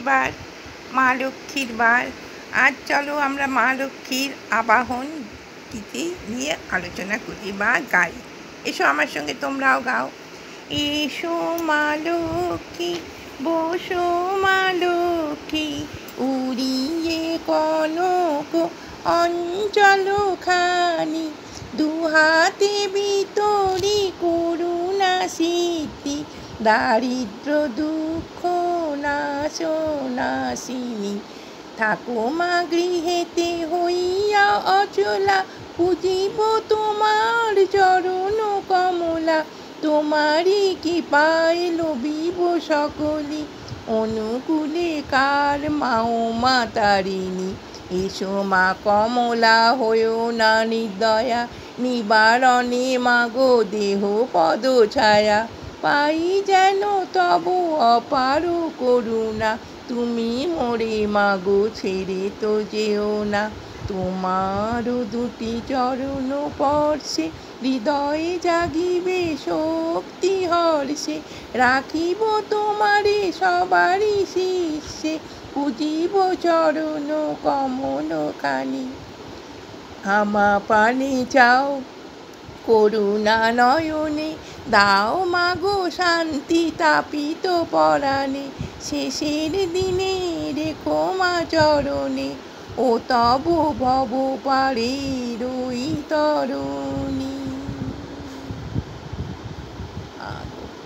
এবার মা লক্ষ্মীর বার। আজ চলো আমরা মা লক্ষ্মীর আবাহন গীতি নিয়ে আলোচনা করি বা গাই। এসো আমার সঙ্গে তোমরাও গাও। এসো মা লক্ষ্মী, বসো মা লক্ষ্মী, উড়িয়ে কনক অঞ্চলখানি, দুহাতে ভিতরি করুণা সিদ্ধি, দারিদ্র দুঃখ নাশনাশিনী। থাকো মা গৃহেতে হইয়া অচলা, পুজিব তোমার চরণ কমলা, তোমারই কৃপায় লভিব সকলি, অনুকূলে কার মাও মা তারিণী। এসো মা কমলা হয়েও না নির্দয়া, নিবারণে মাগো দেহ পদ ছায়া, পাই যেন তব অপার করুণা, তুমি মোরে মাগো ছেড়ে তো যেও না। তোমার দুটি চরণ স্পর্শে হৃদয়ে জাগিবে শক্তি হর্ষে, রাখিব তোমারে সবারই শীর্ষে, পুজিব চরণ কমলখানি। আমা পানে চাও করুণা নয়নে, দাও মাগো শান্তি তাপিত পরাণে, শেষের দিনে রেখো মা চরণে, ও তব ভব পারে রই তরণী।